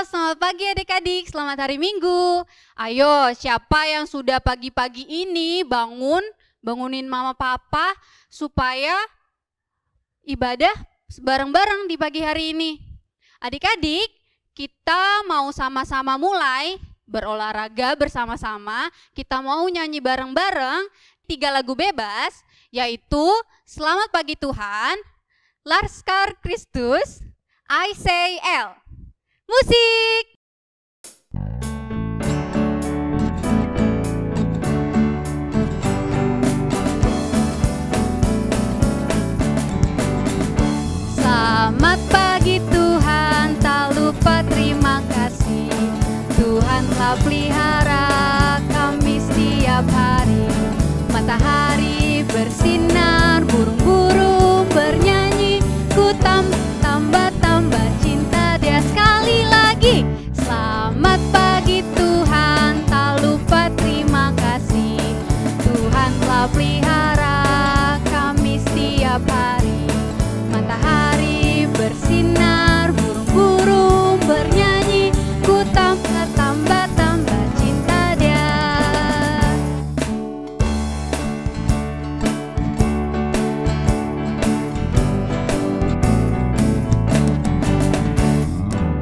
selamat pagi adik-adik, selamat hari Minggu. Ayo, siapa yang sudah pagi-pagi ini bangunin mama papa supaya ibadah bareng-bareng di pagi hari ini. Adik-adik, kita mau sama-sama mulai berolahraga bersama-sama. Kita mau nyanyi bareng-bareng 3 lagu bebas, yaitu Selamat Pagi Tuhan, Laskar Kristus, I Say L. Musik! Selamat pagi Tuhan, tak lupa terima kasih. Tuhan telah pelihara kami setiap hari. Matahari bersinar, burung-burung bernyanyi. Ku tambah cinta dia sekali lagi. Selamat pagi Tuhan, tak lupa terima kasih. Tuhan telah pelihara kami setiap hari. Matahari bersinar, burung-burung bernyanyi. Ku tambah cinta dia.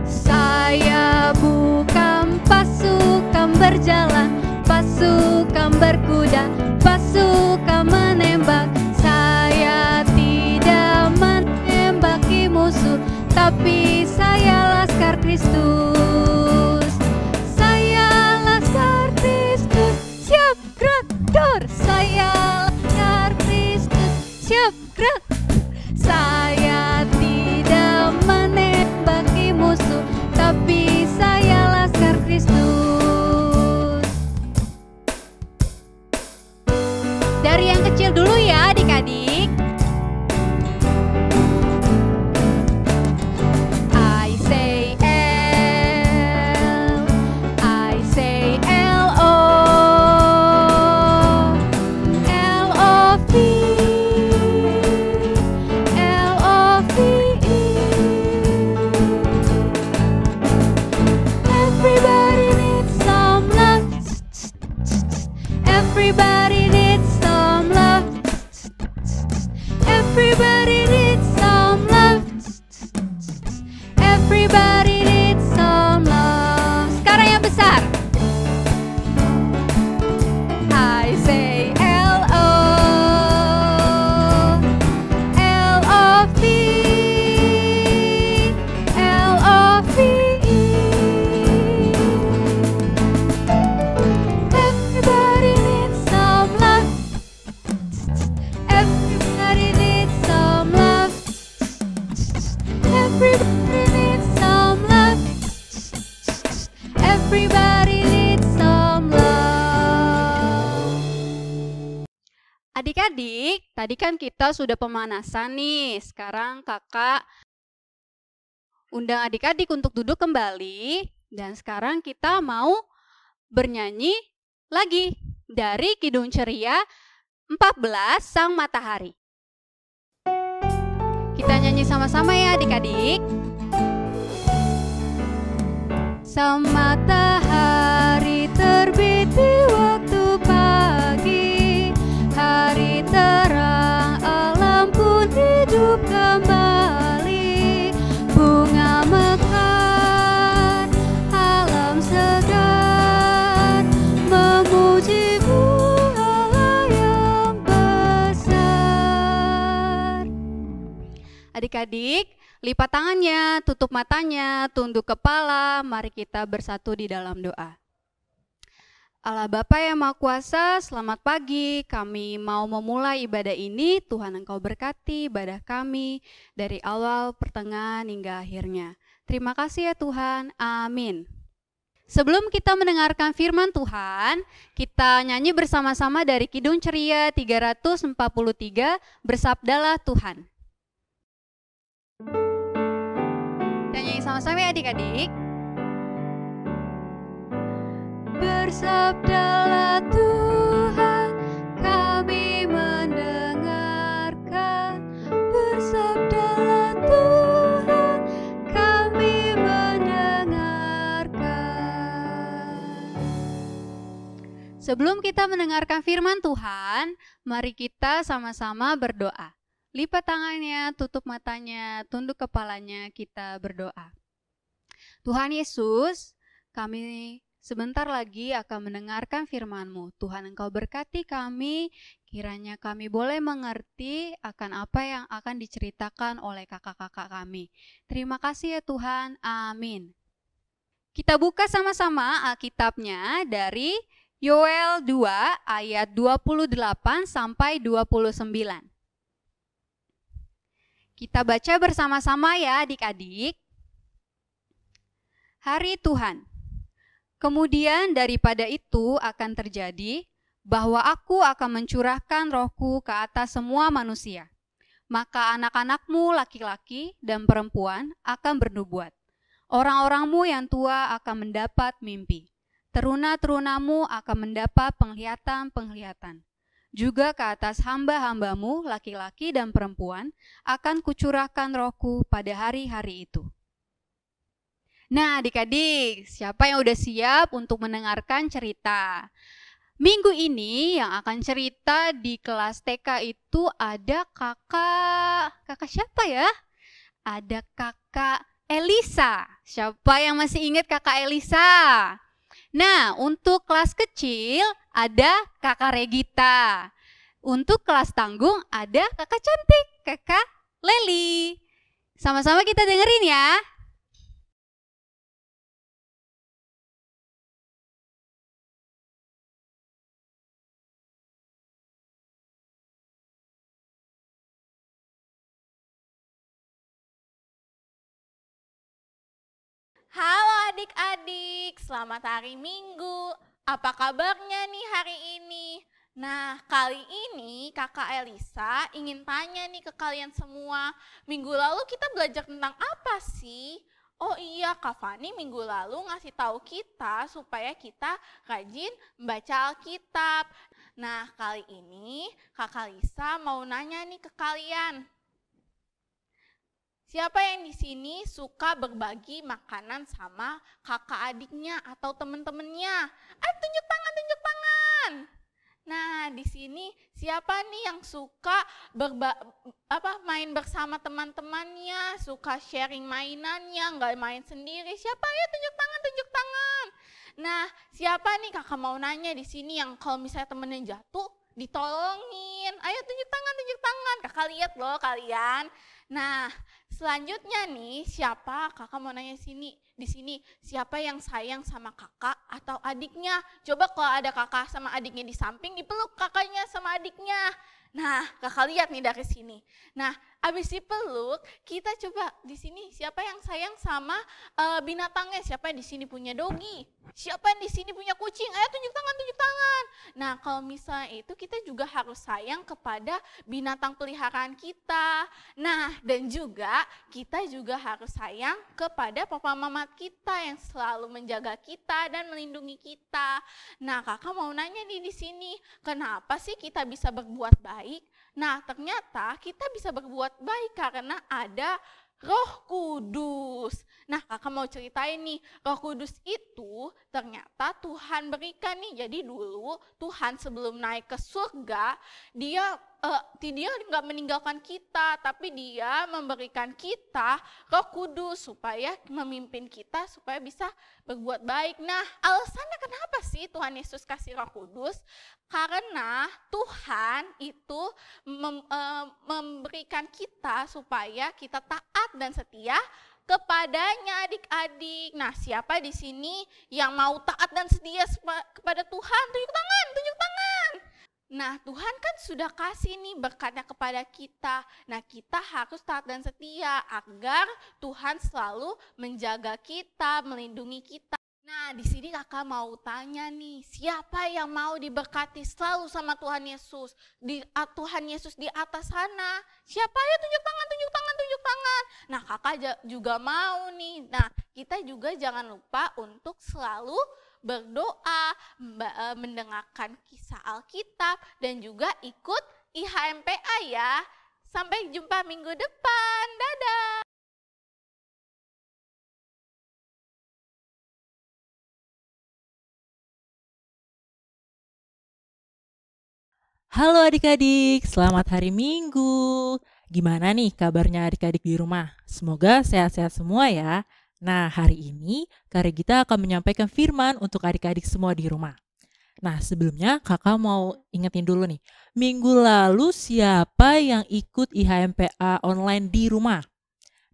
Saya bukan pasukan berjalan, pasukan berkuda, pasukan menembak. Saya tidak menembaki musuh, tapi saya Laskar Kristus. Saya Laskar Kristus, siap gerak dor. Saya Laskar Kristus, siap gerak. Saya tidak menembaki musuh, tapi saya Laskar Kristus. Dari yang kecil dulu ya adik-adik. I say L, I say L-O, L-O-V, L-O-V-E. Everybody needs some love. Everybody needs some love. Everybody needs some love. Everybody needs some love. Sekarang yang besar. I say L-O, L-O-V, L-O-V-E. Everybody needs some love. Everybody needs some love. Everybody needs some love. Everybody needs some love. Adik-adik, tadi kan kita sudah pemanasan nih. Sekarang kakak undang adik-adik untuk duduk kembali. Dan sekarang kita mau bernyanyi lagi dari Kidung Ceria 14 Sang Matahari. Kita nyanyi sama-sama ya adik-adik. Sang matahari terbit di waktu pagi, hari terang alam pun hidup kembali. Bunga mekar, alam segar, memuji-Mu Allah yang besar. Adik-adik, lipat tangannya, tutup matanya, tunduk kepala, mari kita bersatu di dalam doa. Allah Bapa yang Maha Kuasa, selamat pagi. Kami mau memulai ibadah ini. Tuhan Engkau berkati ibadah kami dari awal, pertengahan, hingga akhirnya. Terima kasih ya Tuhan. Amin. Sebelum kita mendengarkan firman Tuhan, kita nyanyi bersama-sama dari Kidung Ceria 343, Bersabdalah Tuhan. Kita nyanyi sama-sama ya adik-adik. Bersabdalah Tuhan, kami mendengarkan. Bersabdalah Tuhan, kami mendengarkan. Sebelum kita mendengarkan firman Tuhan, mari kita sama-sama berdoa. Lipat tangannya, tutup matanya, tunduk kepalanya, kita berdoa. Tuhan Yesus, kami sebentar lagi akan mendengarkan firman-Mu. Tuhan, Engkau berkati kami, kiranya kami boleh mengerti akan apa yang akan diceritakan oleh kakak-kakak kami. Terima kasih ya Tuhan, amin. Kita buka sama-sama Alkitabnya dari Yoel 2 ayat 28 sampai 29. Kita baca bersama-sama ya adik-adik. Hari Tuhan. Kemudian daripada itu akan terjadi bahwa aku akan mencurahkan rohku ke atas semua manusia. Maka anak-anakmu laki-laki dan perempuan akan bernubuat. Orang-orangmu yang tua akan mendapat mimpi. Teruna-terunamu akan mendapat penglihatan-penglihatan. Juga ke atas hamba-hambamu laki-laki dan perempuan akan kucurahkan rohku pada hari-hari itu. Nah adik-adik, siapa yang udah siap untuk mendengarkan cerita? Minggu ini yang akan cerita di kelas TK itu ada kakak siapa ya? Ada kakak Elisa. Siapa yang masih ingat kakak Elisa? Nah, untuk kelas kecil ada kakak Regita. Untuk kelas tanggung ada kakak cantik, kakak Leli. Sama-sama kita dengerin ya. Halo adik-adik, selamat hari Minggu. Apa kabarnya nih hari ini? Nah, kali ini kakak Elisa ingin tanya nih ke kalian semua. Minggu lalu kita belajar tentang apa sih? Oh iya, Kak Fani minggu lalu ngasih tahu kita supaya kita rajin membaca Alkitab. Nah, kali ini kakak Lisa mau nanya nih ke kalian. Siapa yang di sini suka berbagi makanan sama kakak adiknya atau teman-temannya? Tunjuk tangan, tunjuk tangan. Nah, di sini siapa nih yang suka main bersama teman-temannya, suka sharing mainannya, nggak main sendiri? Siapa ya? Tunjuk tangan, tunjuk tangan. Nah, siapa nih kakak mau nanya di sini yang kalau misalnya temennya jatuh, ditolongin? Ayo tunjuk tangan, kakak lihat loh kalian. Nah, selanjutnya nih, siapa kakak mau nanya di sini siapa yang sayang sama kakak atau adiknya? Coba kalau ada kakak sama adiknya di samping, dipeluk kakaknya sama adiknya. Nah, kakak lihat nih dari sini. Nah, abis dipeluk, kita coba di sini siapa yang sayang sama binatangnya? Siapa yang di sini punya dogi? Siapa yang di sini punya kucing? Ayo tunjuk tangan, tunjuk tangan. Nah, kalau misalnya itu kita juga harus sayang kepada binatang peliharaan kita. Nah, dan juga kita juga harus sayang kepada papa mama kita yang selalu menjaga kita dan melindungi kita. Nah, kakak mau nanya nih di sini, kenapa sih kita bisa berbuat baik? Nah, ternyata kita bisa berbuat baik karena ada Roh Kudus. Nah, kakak mau ceritain nih, Roh Kudus itu ternyata Tuhan berikan nih. Jadi dulu Tuhan sebelum naik ke surga, dia nggak meninggalkan kita, tapi dia memberikan kita Roh Kudus supaya memimpin kita supaya bisa berbuat baik. Nah, alasannya kenapa sih Tuhan Yesus kasih Roh Kudus? Karena Tuhan itu memberikan kita supaya kita taat dan setia kepadanya adik-adik. Nah, siapa di sini yang mau taat dan setia kepada Tuhan? Tunjuk tangan, tunjuk tangan. Nah, Tuhan kan sudah kasih nih berkatnya kepada kita. Nah, kita harus taat dan setia agar Tuhan selalu menjaga kita, melindungi kita. Nah, di sini kakak mau tanya nih, siapa yang mau diberkati selalu sama Tuhan Yesus? Tuhan Yesus di atas sana. Siapa ya? Tunjuk tangan, tunjuk tangan, tunjuk tangan. Nah, kakak juga mau nih. Nah, kita juga jangan lupa untuk selalu berdoa, mendengarkan kisah Alkitab, dan juga ikut IHMPA ya. Sampai jumpa minggu depan. Dadah. Halo adik-adik, selamat hari Minggu. Gimana nih kabarnya adik-adik di rumah? Semoga sehat-sehat semua ya. Nah, hari ini Kak Regita akan menyampaikan firman untuk adik-adik semua di rumah. Nah, sebelumnya kakak mau ingetin dulu nih. Minggu lalu siapa yang ikut IHMPA online di rumah?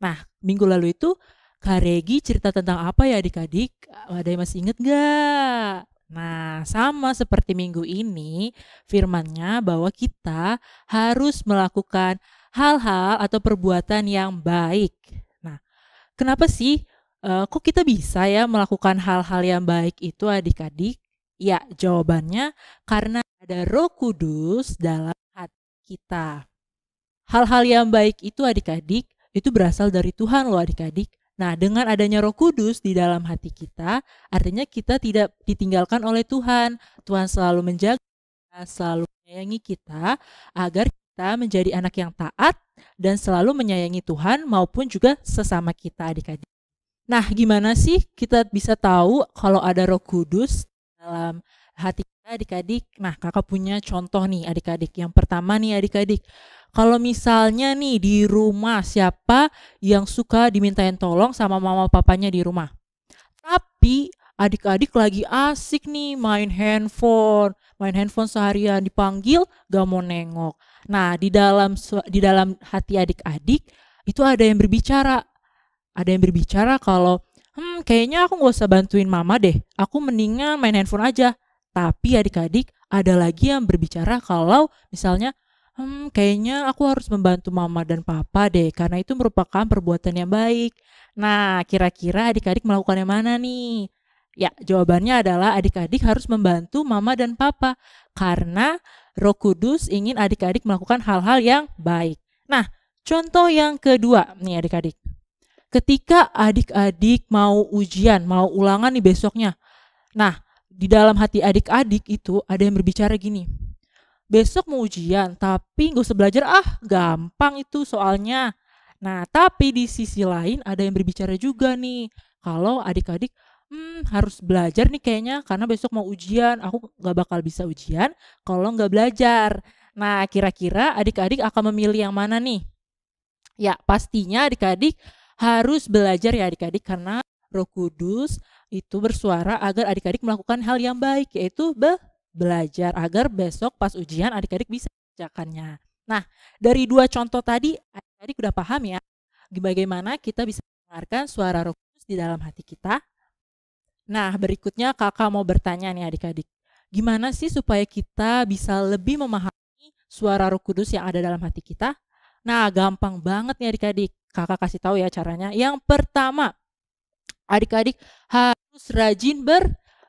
Nah, minggu lalu itu Kak Regi cerita tentang apa ya adik-adik? Ada yang masih inget gak? Nah, sama seperti minggu ini, firmannya bahwa kita harus melakukan hal-hal atau perbuatan yang baik. Nah, kenapa sih kok kita bisa ya melakukan hal-hal yang baik itu adik-adik? Ya, jawabannya karena ada Roh Kudus dalam hati kita. Hal-hal yang baik itu adik-adik, itu berasal dari Tuhan loh adik-adik. Nah, dengan adanya Roh Kudus di dalam hati kita, artinya kita tidak ditinggalkan oleh Tuhan. Tuhan selalu menjaga, selalu menyayangi kita agar kita menjadi anak yang taat dan selalu menyayangi Tuhan maupun juga sesama kita adik-adik. Nah, gimana sih kita bisa tahu kalau ada Roh Kudus dalam hati kita adik-adik? Nah, kakak punya contoh nih adik-adik. Yang pertama nih adik-adik, kalau misalnya nih di rumah siapa yang suka dimintain tolong sama mama papanya di rumah? Tapi adik-adik lagi asik nih main handphone seharian dipanggil gak mau nengok. Nah, di dalam hati adik-adik itu ada yang berbicara kalau kayaknya aku gak usah bantuin mama deh, aku mendingan main handphone aja. Tapi adik-adik ada lagi yang berbicara kalau misalnya kayaknya aku harus membantu mama dan papa deh karena itu merupakan perbuatan yang baik. Nah, kira-kira adik-adik melakukan yang mana nih? Ya, jawabannya adalah adik-adik harus membantu mama dan papa karena Roh Kudus ingin adik-adik melakukan hal-hal yang baik. Nah, contoh yang kedua nih adik-adik. Ketika adik-adik mau ujian, mau ulangan nih besoknya. Nah, di dalam hati adik-adik itu ada yang berbicara gini. Besok mau ujian, tapi gak usah belajar, gampang itu soalnya. Nah, tapi di sisi lain ada yang berbicara juga nih. Kalau adik-adik harus belajar nih kayaknya karena besok mau ujian, aku gak bakal bisa ujian kalau gak belajar. Nah, kira-kira adik-adik akan memilih yang mana nih? Ya, pastinya adik-adik harus belajar ya adik-adik karena Roh Kudus itu bersuara agar adik-adik melakukan hal yang baik yaitu belajar agar besok pas ujian adik-adik bisa mengerjakannya. Nah, dari dua contoh tadi adik-adik udah paham ya bagaimana kita bisa mendengarkan suara Roh Kudus di dalam hati kita. Nah, berikutnya kakak mau bertanya nih adik-adik. Gimana sih supaya kita bisa lebih memahami suara Roh Kudus yang ada dalam hati kita? Nah, gampang banget nih adik-adik. Kakak kasih tahu ya caranya. Yang pertama, adik-adik harus rajin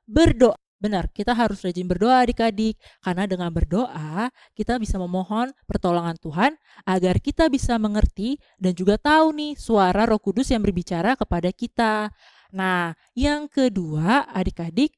berdoa. Benar, kita harus rajin berdoa adik-adik. Karena dengan berdoa, kita bisa memohon pertolongan Tuhan agar kita bisa mengerti dan juga tahu nih suara Roh Kudus yang berbicara kepada kita. Nah, yang kedua, adik-adik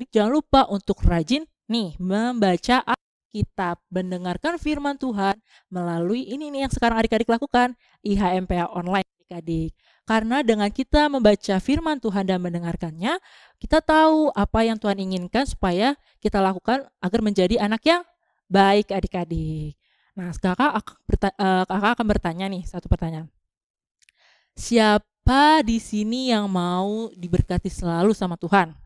jangan lupa untuk rajin nih membaca Alkitab, mendengarkan firman Tuhan melalui ini nih yang sekarang adik-adik lakukan, IHMPA online adik-adik. Karena dengan kita membaca firman Tuhan dan mendengarkannya, kita tahu apa yang Tuhan inginkan supaya kita lakukan agar menjadi anak yang baik adik-adik. Nah, kakak akan bertanya nih satu pertanyaan. Siapa di sini yang mau diberkati selalu sama Tuhan?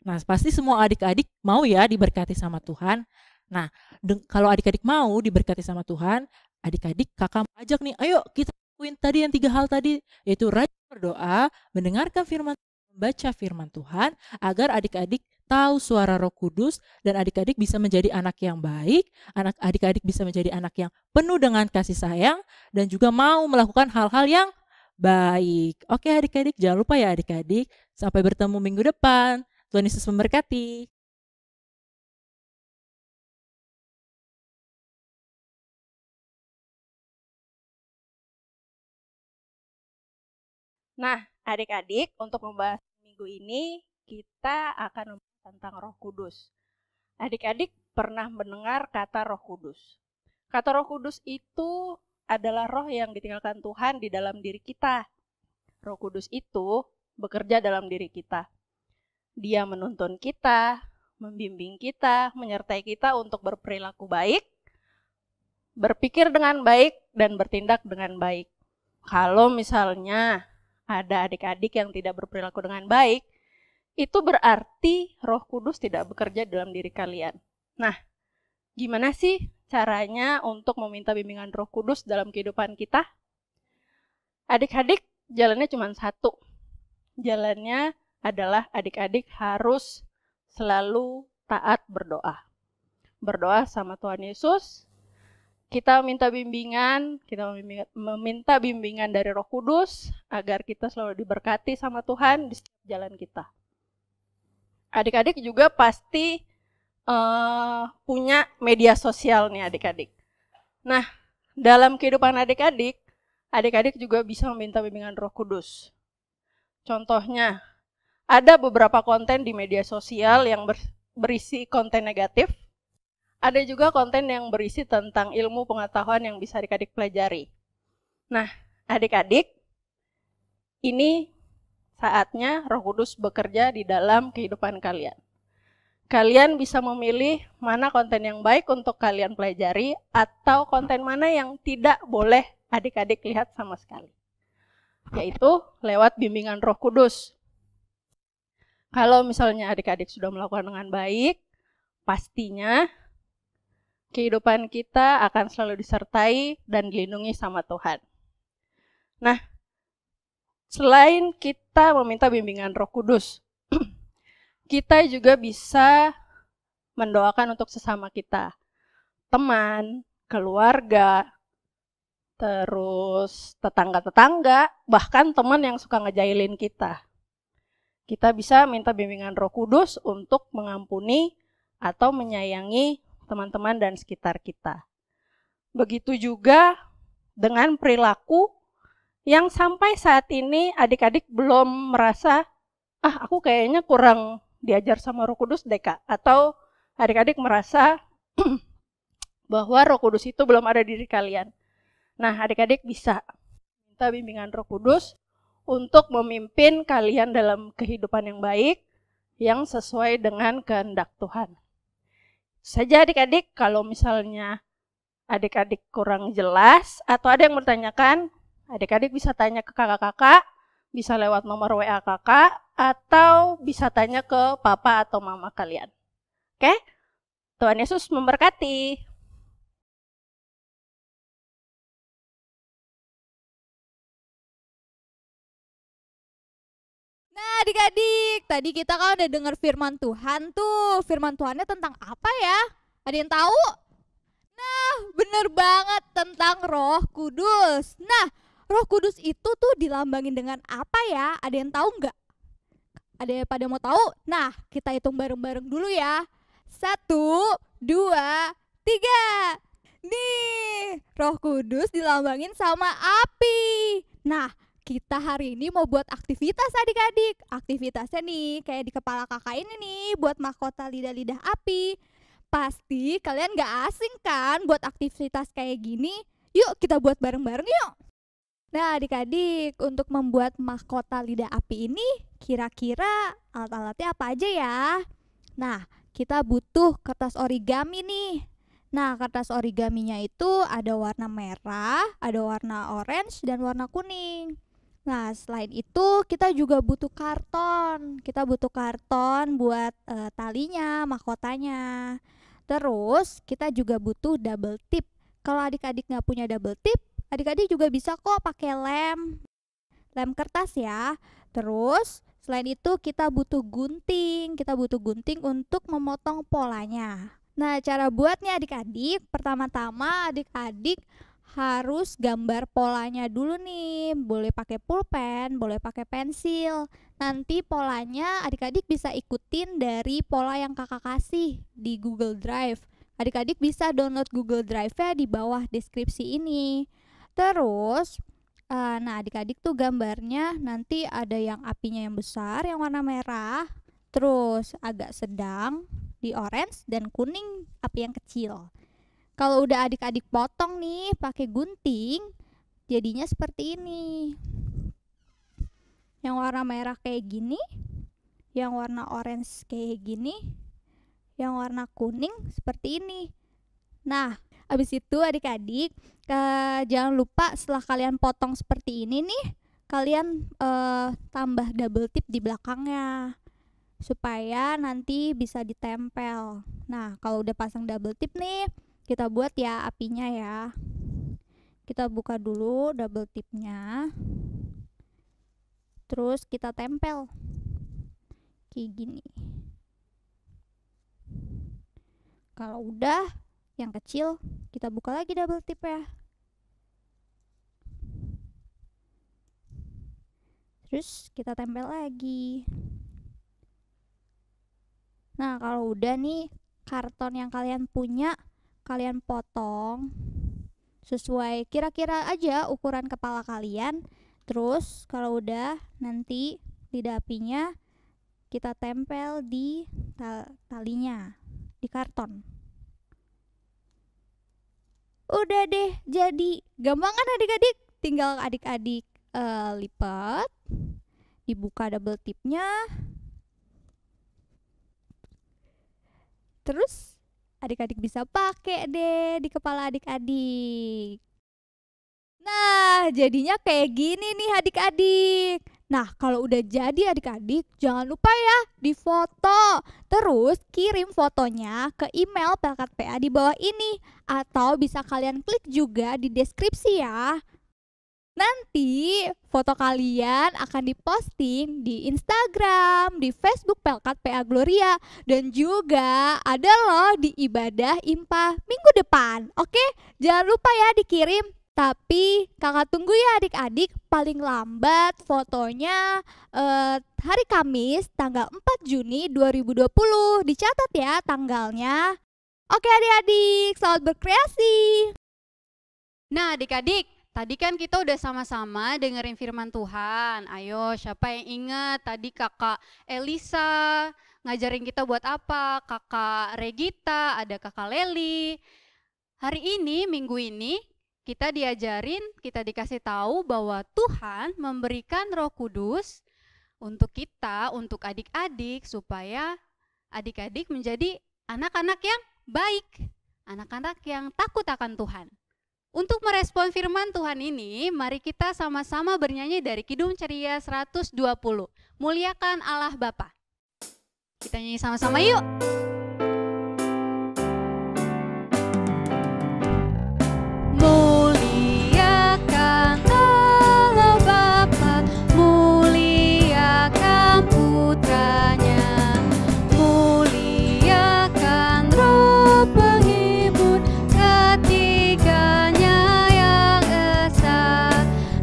Nah, pasti semua adik-adik mau ya diberkati sama Tuhan. Nah, kalau adik-adik mau diberkati sama Tuhan, adik-adik kakak ajak nih, ayo kita lakuin tadi yang 3 hal tadi, yaitu rajin berdoa, mendengarkan firman, membaca firman Tuhan, agar adik-adik tahu suara Roh Kudus dan adik-adik bisa menjadi anak yang baik, adik-adik bisa menjadi anak yang penuh dengan kasih sayang dan juga mau melakukan hal-hal yang baik. Oke adik-adik, jangan lupa ya adik-adik, sampai bertemu minggu depan. Tuhan Yesus memberkati. Nah, adik-adik, untuk membahas minggu ini, kita akan membahas tentang Roh Kudus. Adik-adik pernah mendengar kata Roh Kudus. Kata Roh Kudus itu adalah roh yang ditinggalkan Tuhan di dalam diri kita. Roh Kudus itu bekerja dalam diri kita. Dia menuntun kita, membimbing kita, menyertai kita untuk berperilaku baik, berpikir dengan baik, dan bertindak dengan baik. Kalau misalnya ada adik-adik yang tidak berperilaku dengan baik, itu berarti Roh Kudus tidak bekerja dalam diri kalian. Nah, gimana sih caranya untuk meminta bimbingan Roh Kudus dalam kehidupan kita? Adik-adik, jalannya cuma satu. Jalannya adalah adik-adik harus selalu taat berdoa. Berdoa sama Tuhan Yesus. Kita minta bimbingan, meminta bimbingan dari Roh Kudus agar kita selalu diberkati sama Tuhan di setiap jalan kita. Adik-adik juga pasti punya media sosial nih adik-adik. Nah, dalam kehidupan adik-adik juga bisa meminta bimbingan Roh Kudus. Contohnya, ada beberapa konten di media sosial yang berisi konten negatif. Ada juga konten yang berisi tentang ilmu pengetahuan yang bisa adik-adik pelajari. Nah, adik-adik, ini saatnya Roh Kudus bekerja di dalam kehidupan kalian. Kalian bisa memilih mana konten yang baik untuk kalian pelajari atau konten mana yang tidak boleh adik-adik lihat sama sekali. Yaitu lewat bimbingan Roh Kudus. Kalau misalnya adik-adik sudah melakukan dengan baik, pastinya kehidupan kita akan selalu disertai dan dilindungi sama Tuhan. Nah, selain kita meminta bimbingan Roh Kudus, kita juga bisa mendoakan untuk sesama kita. Teman, keluarga, terus tetangga-tetangga, bahkan teman yang suka ngejailin kita. Kita bisa minta bimbingan Roh Kudus untuk mengampuni atau menyayangi teman-teman dan sekitar kita. Begitu juga dengan perilaku yang sampai saat ini adik-adik belum merasa, aku kayaknya kurang diajar sama Roh Kudus deh Kak. Atau adik-adik merasa bahwa Roh Kudus itu belum ada di diri kalian. Nah, adik-adik bisa minta bimbingan Roh Kudus untuk memimpin kalian dalam kehidupan yang baik, yang sesuai dengan kehendak Tuhan. Saja adik-adik, kalau misalnya adik-adik kurang jelas atau ada yang bertanyakan, adik-adik bisa tanya ke kakak-kakak, bisa lewat nomor WA kakak, atau bisa tanya ke papa atau mama kalian. Oke? Tuhan Yesus memberkati. Nah, adik-adik, tadi kita kan udah dengar firman Tuhan tuh. Firman Tuhannya tentang apa ya? Ada yang tahu? Nah, bener banget tentang Roh Kudus. Nah, Roh Kudus itu tuh dilambangin dengan apa ya? Ada yang tahu nggak? Ada yang pada mau tahu? Nah, kita hitung bareng-bareng dulu ya. 1, 2, 3. Nih, Roh Kudus dilambangin sama api. Nah, kita hari ini mau buat aktivitas adik-adik. Aktivitasnya nih kayak di kepala kakak ini nih, buat mahkota lidah-lidah api. Pasti kalian gak asing kan buat aktivitas kayak gini? Yuk kita buat bareng-bareng yuk. Nah adik-adik, untuk membuat mahkota lidah api ini kira-kira alat-alatnya apa aja ya? Nah, kita butuh kertas origami nih. Nah, kertas origaminya itu ada warna merah, ada warna orange, dan warna kuning. Nah, selain itu kita juga butuh karton. Kita butuh karton buat talinya, mahkotanya. Terus kita juga butuh double tip. Kalau adik-adik nggak punya double tip, adik-adik juga bisa kok pakai lem kertas ya. Terus selain itu kita butuh gunting. Kita butuh gunting untuk memotong polanya. Nah, cara buatnya adik-adik, pertama-tama adik-adik harus gambar polanya dulu nih. Boleh pakai pulpen, boleh pakai pensil. Nanti polanya adik-adik bisa ikutin dari pola yang kakak kasih di Google Drive. Adik-adik bisa download Google Drive-nya di bawah deskripsi ini. Terus, nah adik-adik tuh gambarnya nanti ada yang apinya yang besar, yang warna merah. Terus agak sedang di orange, dan kuning api yang kecil. Kalau udah adik-adik potong nih pakai gunting, jadinya seperti ini. Yang warna merah kayak gini, yang warna orange kayak gini, yang warna kuning seperti ini. Nah, habis itu adik-adik jangan lupa setelah kalian potong seperti ini nih, kalian tambah double tip di belakangnya supaya nanti bisa ditempel. Nah, kalau udah pasang double tip nih, kita buat ya apinya ya. Kita buka dulu double tipnya. Terus kita tempel kayak gini. Kalau udah yang kecil, kita buka lagi double tip ya. Terus kita tempel lagi. Nah, kalau udah nih karton yang kalian punya, kalian potong sesuai kira-kira aja ukuran kepala kalian. Terus kalau udah, nanti lidah apinya kita tempel di talinya, di karton. Udah deh, jadi gampang kan adik-adik? Tinggal adik-adik lipat, dibuka double tipnya, terus adik-adik bisa pakai deh di kepala adik-adik. Nah, jadinya kayak gini nih adik-adik. Nah, kalau udah jadi adik-adik, jangan lupa ya difoto. Terus kirim fotonya ke email Pelkat PA di bawah ini. Atau bisa kalian klik juga di deskripsi ya. Nanti foto kalian akan diposting di Instagram, di Facebook Pelkat PA Gloria. Dan juga ada loh di ibadah IMPA minggu depan. Oke, jangan lupa ya dikirim. Tapi kakak tunggu ya adik-adik, paling lambat fotonya hari Kamis tanggal 4 Juni 2020. Dicatat ya tanggalnya. Oke adik-adik, selamat berkreasi. Nah adik-adik, tadi kan kita udah sama-sama dengerin firman Tuhan. Ayo, siapa yang ingat tadi kakak Elisa ngajarin kita buat apa? Kakak Regita, ada kakak Leli. Hari ini, minggu ini, kita diajarin, kita dikasih tahu bahwa Tuhan memberikan Roh Kudus untuk kita, untuk adik-adik, supaya adik-adik menjadi anak-anak yang baik, anak-anak yang takut akan Tuhan. Untuk merespon firman Tuhan ini, mari kita sama-sama bernyanyi dari Kidung Ceria 120. Muliakan Allah Bapa. Kita nyanyi sama-sama yuk. Muliakan Allah Bapa, muliakan Putranya, muliakan Roh Penghibur, ketiganya yang esa.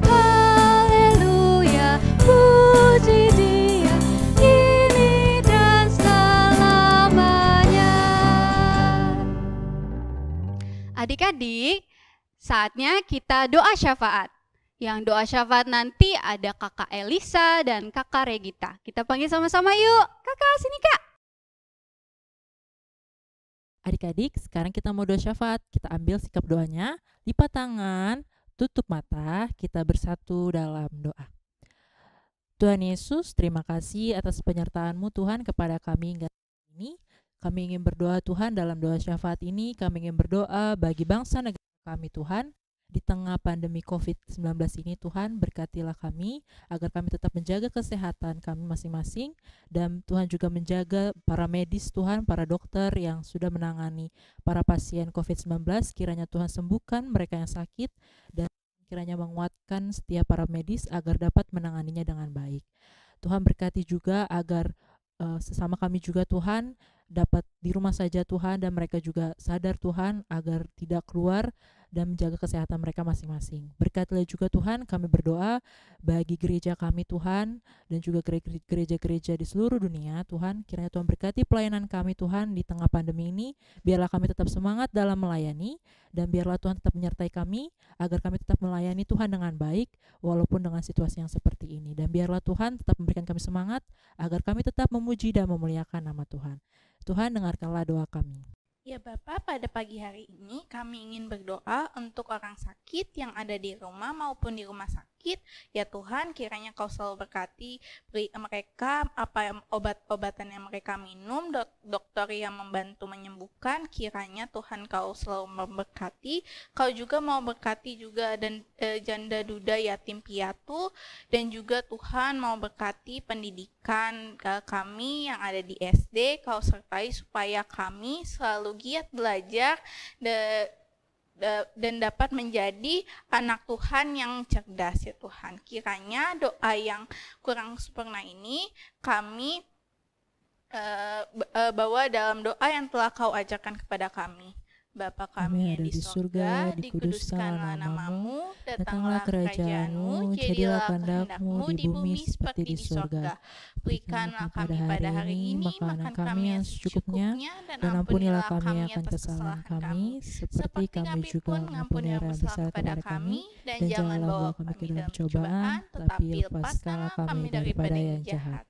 Haleluya, puji Dia, kini dan selamanya. Adik-adik, saatnya kita doa syafaat. Yang doa syafaat nanti ada kakak Elisa dan kakak Regita. Kita panggil sama-sama yuk. Kakak, sini kak. Adik-adik, sekarang kita mau doa syafaat. Kita ambil sikap doanya, lipat tangan, tutup mata, kita bersatu dalam doa. Tuhan Yesus, terima kasih atas penyertaan-Mu Tuhan kepada kami hingga saat ini. Kami ingin berdoa Tuhan dalam doa syafaat ini, kami ingin berdoa bagi bangsa negara kami Tuhan. Di tengah pandemi COVID-19 ini Tuhan, berkatilah kami agar kami tetap menjaga kesehatan kami masing-masing, dan Tuhan juga menjaga para medis Tuhan, para dokter yang sudah menangani para pasien COVID-19. Kiranya Tuhan sembuhkan mereka yang sakit dan kiranya menguatkan setiap para medis agar dapat menanganinya dengan baik. Tuhan berkati juga agar sesama kami juga Tuhan dapat di rumah saja Tuhan, dan mereka juga sadar Tuhan agar tidak keluar dan menjaga kesehatan mereka masing-masing. Berkatilah juga Tuhan, kami berdoa bagi gereja kami Tuhan, dan juga gereja-gereja di seluruh dunia Tuhan. Kiranya Tuhan berkati pelayanan kami Tuhan di tengah pandemi ini. Biarlah kami tetap semangat dalam melayani, dan biarlah Tuhan tetap menyertai kami agar kami tetap melayani Tuhan dengan baik walaupun dengan situasi yang seperti ini. Dan biarlah Tuhan tetap memberikan kami semangat agar kami tetap memuji dan memuliakan nama Tuhan. Tuhan, dengarkanlah doa kami. Ya Bapak, pada pagi hari ini kami ingin berdoa untuk orang sakit yang ada di rumah maupun di rumah sakit. sakit. Ya Tuhan, kiranya Kau selalu berkati mereka, obat-obatan yang mereka minum, dokter yang membantu menyembuhkan, kiranya Tuhan Kau selalu memberkati. Kau juga mau berkati juga dan janda duda yatim piatu, dan juga Tuhan mau berkati pendidikan kami yang ada di SD. Kau sertai supaya kami selalu giat belajar dan dapat menjadi anak Tuhan yang cerdas ya Tuhan. Kiranya doa yang kurang sempurna ini kami bawa dalam doa yang telah Kau ajarkan kepada kami. Bapa kami yang di surga, dikuduskanlah namamu, datanglah kerajaanmu, jadilah kehendakmu di bumi seperti di surga. Berikanlah kami pada hari ini makan kami yang secukupnya, dan ampunilah kami akan kesalahan kami, seperti kami juga mengampuni yang bersalah kepada kami, dan jangan bawa kami ke dalam cobaan, tetapi lepaskanlah kami daripada yang jahat.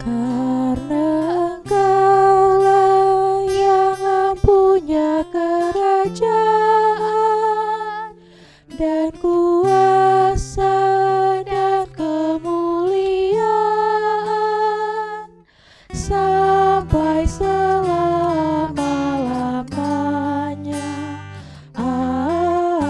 Karena Engkaulah yang punya kerajaan dan kuasa dan kemuliaan sampai selama-lamanya. Amin.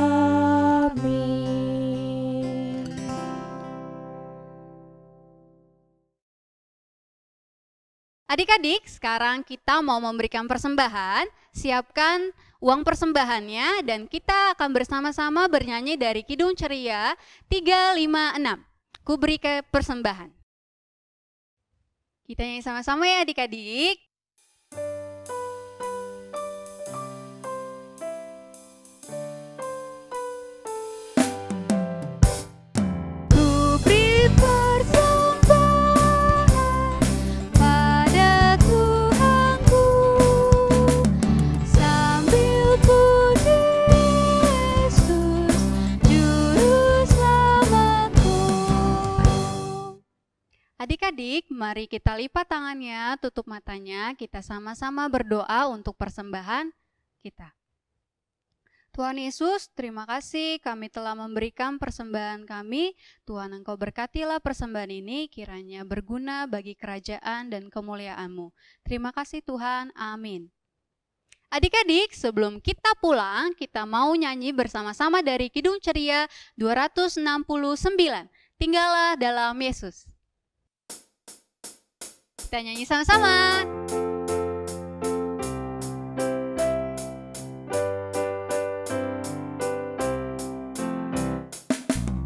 Adik-adik, sekarang kita mau memberikan persembahan. Siapkan uang persembahannya dan kita akan bersama-sama bernyanyi dari Kidung Ceria 356. Ku beri ke persembahan. Kita nyanyi sama-sama ya adik-adik. Adik-adik, mari kita lipat tangannya, tutup matanya, kita sama-sama berdoa untuk persembahan kita. Tuhan Yesus, terima kasih kami telah memberikan persembahan kami. Tuhan, Engkau berkatilah persembahan ini, kiranya berguna bagi kerajaan dan kemuliaan-Mu. Terima kasih Tuhan, amin. Adik-adik, sebelum kita pulang, kita mau nyanyi bersama-sama dari Kidung Ceria 269. Tinggallah dalam Yesus. Kita nyanyi sama-sama.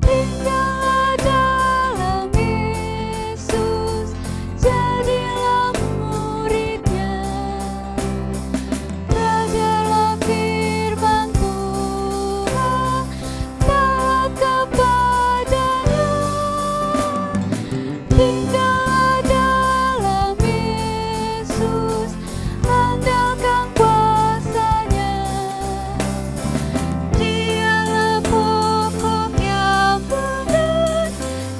Tinggallah dalam Yesus, jadilah murid-Nya. Belajarlah firman Tuhan, taat kepada-Nya. Tinggallah dalam Yesus, andalkan kuasa-Nya. Dialah pokok yang benar,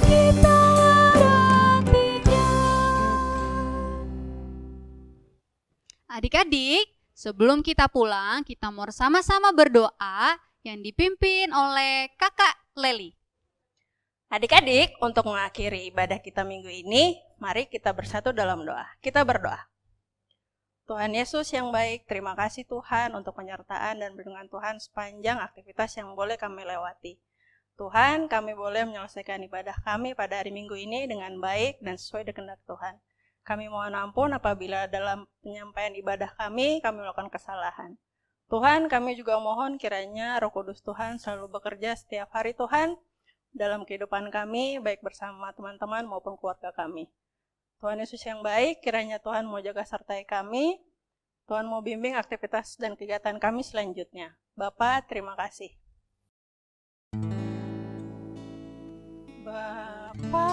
kitalah ranting-Nya. Adik-adik, sebelum kita pulang, kita mau sama-sama berdoa yang dipimpin oleh Kakak Leli. Adik-adik, untuk mengakhiri ibadah kita minggu ini, mari kita bersatu dalam doa. Kita berdoa. Tuhan Yesus yang baik, terima kasih Tuhan untuk penyertaan dan perlindungan Tuhan sepanjang aktivitas yang boleh kami lewati. Tuhan, kami boleh menyelesaikan ibadah kami pada hari Minggu ini dengan baik dan sesuai dengan kehendak Tuhan. Kami mohon ampun apabila dalam penyampaian ibadah kami melakukan kesalahan. Tuhan, kami juga mohon kiranya Roh Kudus Tuhan selalu bekerja setiap hari Tuhan, dalam kehidupan kami, baik bersama teman-teman maupun keluarga kami. Tuhan Yesus yang baik, kiranya Tuhan mau jaga sertai kami, Tuhan mau bimbing aktivitas dan kegiatan kami selanjutnya. Bapa, terima kasih. Bapa,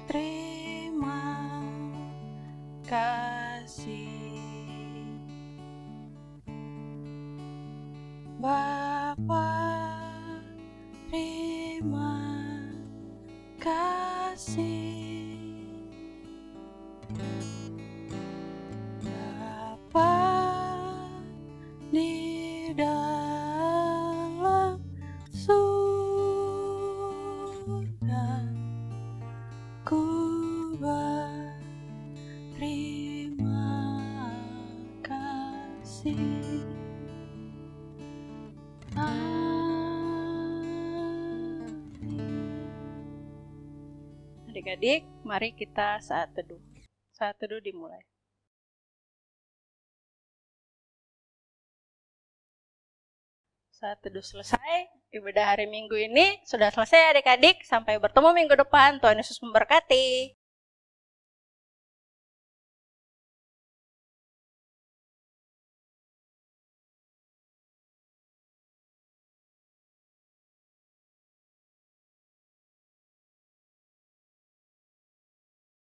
terima kasih. Bapa, terima kasih. Bapa, Adik-adik, mari kita saat teduh. Saat teduh dimulai. Saat teduh selesai, ibadah hari Minggu ini sudah selesai adik-adik. Sampai bertemu minggu depan. Tuhan Yesus memberkati.